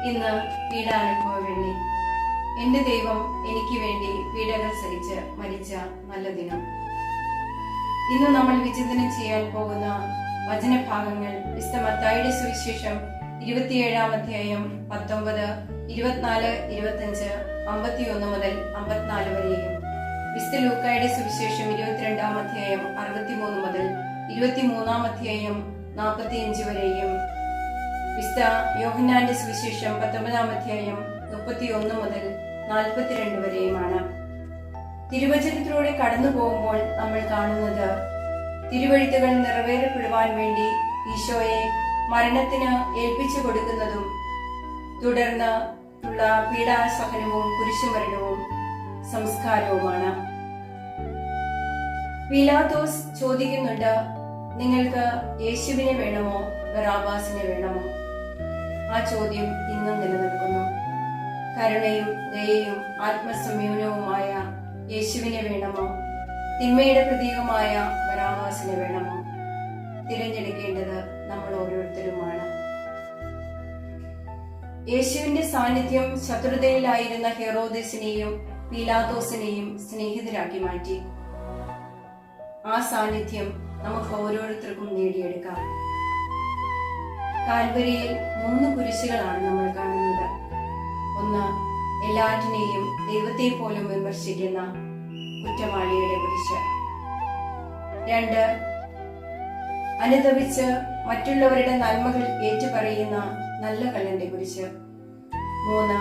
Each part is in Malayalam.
ഇന്ന് പീഡാനുഭവ വെള്ളി. എന്റെ ദൈവം എനിക്ക് വേണ്ടി പീഡകൾ സഹിച്ച് മരിച്ച നല്ല ദിനം. ഇന്ന് നമ്മൾ വിചിന്തനം ചെയ്യാൻ പോകുന്ന വചനഭാഗങ്ങൾ വിശുദ്ധ മത്തായിയുടെ സുവിശേഷം 27-ാം അധ്യായം 19, 24, 25, 51 മുതൽ 54 വരെയും, വിശുദ്ധ ലൂക്കായുടെ സുവിശേഷം 22-ാം അധ്യായം 63 മുതൽ 23-ാം അധ്യായം 45 വരെയും, വിശുദ്ധ യോഹന്നാന്റെ സുവിശേഷം 19-ാം അധ്യായം 31 മുതൽ 42 വരെയുമാണ്. തിരുവചനത്തിലൂടെ കടന്നു പോകുമ്പോൾ നമ്മൾ കാണുന്നത് തിരുവെഴുത്തുകൾ നിറവേറപ്പെടുവാൻ വേണ്ടി ഈശോയെ മരണത്തിന് ഏൽപ്പിച്ചു കൊടുക്കുന്നതും തുടർന്ന് ഉള്ള പീഡാസഹനവും കുരിശുമരണവും സംസ്കാരവുമാണ്. പീലാത്തോസ് ചോദിക്കുന്നുണ്ട്, നിങ്ങൾക്ക് യേശുവിനെ വേണമോ ബറാബാസിനെ വേണമോ? ആ ചോദ്യം ഇന്നും നിലനിൽക്കുന്നു. കരുണയും ദയയും ആത്മസംയമനവുമായ യേശുവിനെ വേണമോ, തിന്മയുടെ പ്രതീകമായ ബറാബാസിനെ വേണമോ? തിരഞ്ഞെടുക്കേണ്ടത് നമ്മൾ ഓരോരുത്തരുമാണ്. യേശുവിന്റെ സാന്നിധ്യം ശത്രുതയിലായിരുന്ന ഹെറോദസിനെയും പീലാത്തോസിനെയും സ്നേഹിതരാക്കി മാറ്റി. ആ സാന്നിധ്യം നമുക്ക് ഓരോരുത്തർക്കും നേടിയെടുക്കാം. കാൽവരിയിൽ 3 കുരിശുകളാണ് നമ്മൾ കാണുന്നത്. ഒന്ന്, എല്ലാറ്റിനെയും ദൈവത്തെ പോലും വിമർശിക്കുന്ന കുറ്റവാളിയുടെ കുരിശ്. 2, അനുതപിച്ച് മറ്റുള്ളവരുടെ നന്മകൾ ഏറ്റുപറയുന്ന നല്ല കള്ളന്റെ കുരിശ്. 3,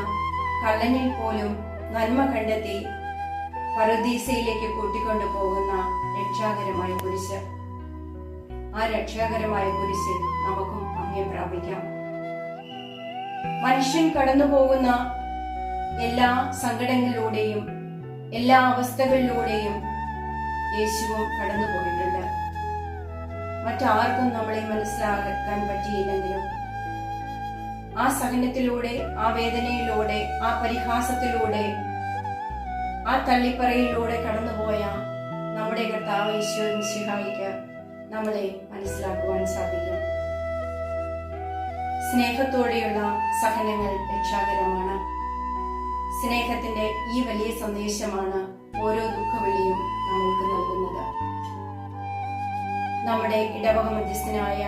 കള്ളനിൽ പോലും നന്മ കണ്ടെത്തി പറുദീസയിലേക്ക് കൂട്ടിക്കൊണ്ടു പോകുന്ന രക്ഷാകരമായ കുരിശ്. ആ രക്ഷാകരമായ കുരിശിൽ നമുക്കും അഭയം പ്രാപിക്കാം. മനുഷ്യൻ കടന്നു പോകുന്ന എല്ലാ സങ്കടങ്ങളിലൂടെയും എല്ലാ അവസ്ഥകളിലൂടെയും യേശുവും കടന്നു പോയിട്ടുണ്ട്. മറ്റാർക്കും നമ്മളെ മനസ്സിലാക്കാൻ പറ്റിയില്ലെങ്കിലും ആ സഹനത്തിലൂടെ, ആ വേദനയിലൂടെ, ആ പരിഹാസത്തിലൂടെ, ആ തള്ളിപ്പറയിലൂടെ കടന്നുപോയ നമ്മുടെ കർത്താവ് ഈശോ മിശിഹായിക്ക് നമ്മളെ മനസ്സിലാക്കുവാൻ സാധിക്കും. സ്നേഹത്തോടെയുള്ള സഹനങ്ങൾ രക്ഷാകരമാണ്. സ്നേഹത്തിന്റെ ഈ വലിയ സന്ദേശമാണ് ഓരോ ദുഃഖവിളിയും നമ്മൾക്ക് നൽകുന്നത്. നമ്മുടെ ഇടവക മധ്യസ്ഥനായ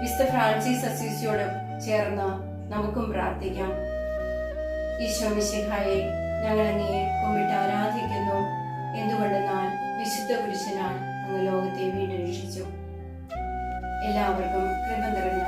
വിശുദ്ധ ഫ്രാൻസിസ് അസീസിയോട് ചേർന്ന് നമുക്കും പ്രാർത്ഥിക്കാം. ഈശോ മിശിഹായെ, ഞങ്ങൾ അങ്ങയെ കുമ്പിട്ട് ആരാധിക്കുന്നു. എന്തുകൊണ്ടെന്നാൽ വിശുദ്ധ കുരിശിനാൽ അങ്ങ് ലോകത്തെ വീണ്ടും രക്ഷിച്ചു. എല്ലാവർക്കും കൃപ നിറഞ്ഞ